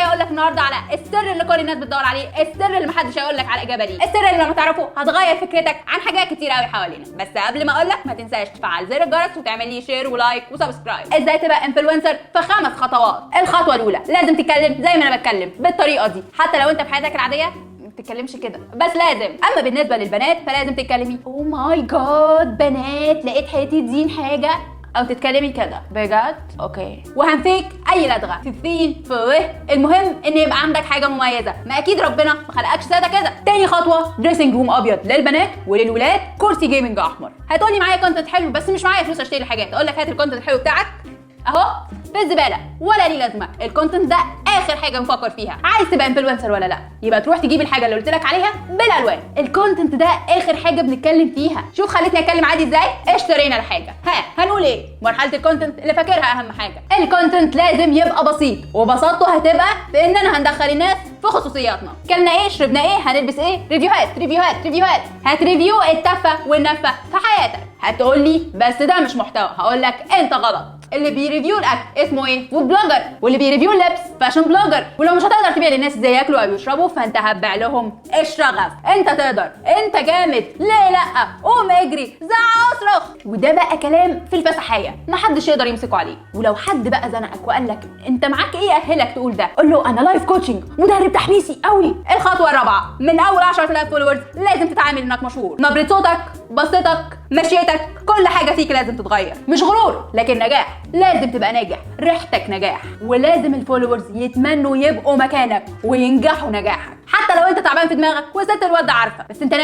جايه اقول لك النهارده على السر اللي كل الناس بتدور عليه، السر اللي محدش هيقول لك على اجابه ليه، السر اللي لما تعرفه هتغير فكرتك عن حاجات كتير قوي حوالينا. بس قبل ما اقول لك ما تنساش تفعل زر الجرس وتعمل لي شير ولايك وسبسكرايب. ازاي تبقى انفلونسر في 5 خطوات. الخطوه الاولى لازم تتكلم زي ما انا بتكلم بالطريقه دي، حتى لو انت في حياتك العاديه ما تتكلمش كده بس لازم. اما بالنسبه للبنات فلازم تتكلمي او ماي جاد بنات لقيت حياتي تزين حاجه، او تتكلمي كده بجد اوكي. وهنفيك اي لدغه في الثين في وه، المهم ان يبقى عندك حاجه مميزه، ما اكيد ربنا ما خلقكش ساده كده. تاني خطوه دريسنج روم ابيض للبنات وللولاد، كرسي جيمنج احمر. هتقولي معايا كونتنت حلو بس مش معايا فلوس اشتري الحاجات، اقول لك هات الكونتنت الحلو بتاعك اهو في الزباله ولا ليه لازمه. الكونتنت ده اخر حاجه نفكر فيها. عايز تبقى انفلونسر ولا لا؟ يبقى تروح تجيب الحاجه اللي قلت لك عليها بالالوان. الكونتنت ده اخر حاجه بنتكلم فيها. شوف خليتني اتكلم عادي ازاي. اشترينا الحاجه، هنقول ايه؟ مرحله الكونتنت اللي فاكرها اهم حاجه. الكونتنت لازم يبقى بسيط، وبساطته هتبقى في اننا هندخل الناس في خصوصياتنا. كلنا ايه، شربنا ايه، هنلبس ايه، ريفيوهات. هتريفيو التفه والنفه في حياتك. هتقول لي بس ده مش محتوى، هقول لك انت غلط. اللي بيريفيو الاكل اسمه ايه؟ فود بلوجر، واللي بيريفيو اللبس فاشن بلوجر. ولو مش هتقدر تبيع للناس ازاي ياكلوا او يشربوا فانت هتبيع لهم الشغف. انت تقدر، انت جامد، ليه لا؟ قوم اجري، زعق اصرخ. وده بقى كلام في الفسحيه محدش يقدر يمسكه عليه. ولو حد بقى زنقك وقال لك انت معاك ايه يأهلك تقول ده، قول له انا لايف كوتشنج مدرب تحميسي قوي. الخطوه الرابعه، من اول 10,000 فولورز لازم تتعامل انك مشهور. نبره صوتك، بصتك، مشيتك، كل حاجه فيك لازم تتغير. مش غرور لكن نجاح. لازم تبقى ناجح، ريحتك نجاح. ولازم الفولورز يتمنوا يبقوا مكانك وينجحوا نجاحك، حتى لو انت تعبان في دماغك وست الواد ده عارفه، بس انت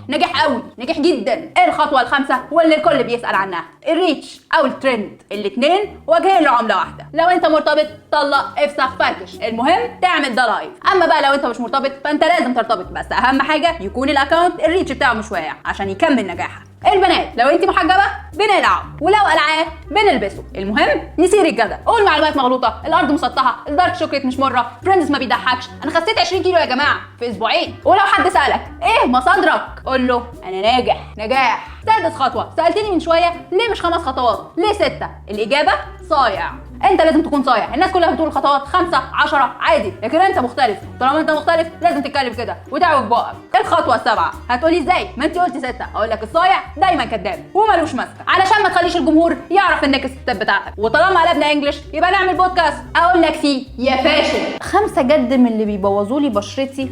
ناجح قوي، ناجح جدا. الخطوه الخامسه واللي الكل بيسال عنها، الريتش او الترند. الاثنين وجهين لعمله واحده. لو انت مرتبط طلق افسخ فركش، المهم تعمل ده لايف. اما بقى لو انت مش مرتبط فانت لازم ترتبط، بس اهم حاجه يكون الاكونت الريتش بتاعه مش واقع عشان يكمل نجاحك. البنات لو انت محجبه بنلعب، ولو قلعاه بنلبسه. المهم نسير الجدل، قول معلومات مغلوطه، الارض مسطحه، الدارك شوكليت مش مره، فريندز ما بيضحكش، انا خسيت 20 كيلو يا جماعه في اسبوعين. ولو حد سالك ايه مصادرك قول له انا نجاح. سادس خطوه، سالتني من شويه ليه مش 5 خطوات ليه 6؟ الاجابه صايع. انت لازم تكون صايع. الناس كلها بتقول الخطوات 5 10 عادي، لكن انت مختلف. طالما انت مختلف لازم تتكلم كده وتعوج بقك. الخطوه السابعه، هتقولي ازاي ما انت قلتي 6؟ اقول لك الصايع دايما كذاب ومالوش ماسكه، علشان ما تخليش الجمهور يعرف انك الستات بتاعتك. وطالما قلبنا انجلش يبقى نعمل بودكاست اقول لك فيه يا فاشل 5 جد من اللي بيبوظوا لي بشرتي.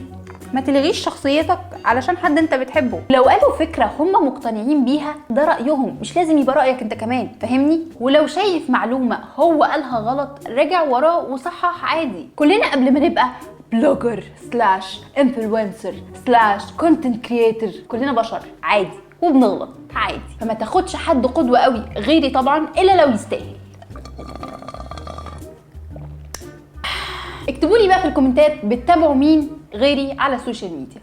ما تلغيش شخصيتك علشان حد انت بتحبه. لو قالوا فكره هم مقتنعين بيها ده رايهم، مش لازم يبقى رايك انت كمان، فاهمني؟ ولو شايف معلومه هو قالها غلط رجع وراه وصحح عادي. كلنا قبل ما نبقى بلوجر سلاش انفلونسر سلاش كونتنت كريتور كلنا بشر عادي وبنغلط عادي. فما تاخدش حد قدوه قوي غيري طبعا الا لو يستاهل. اكتبوا لي بقى في الكومنتات بتتابعوا مين غيري على السوشيال ميديا.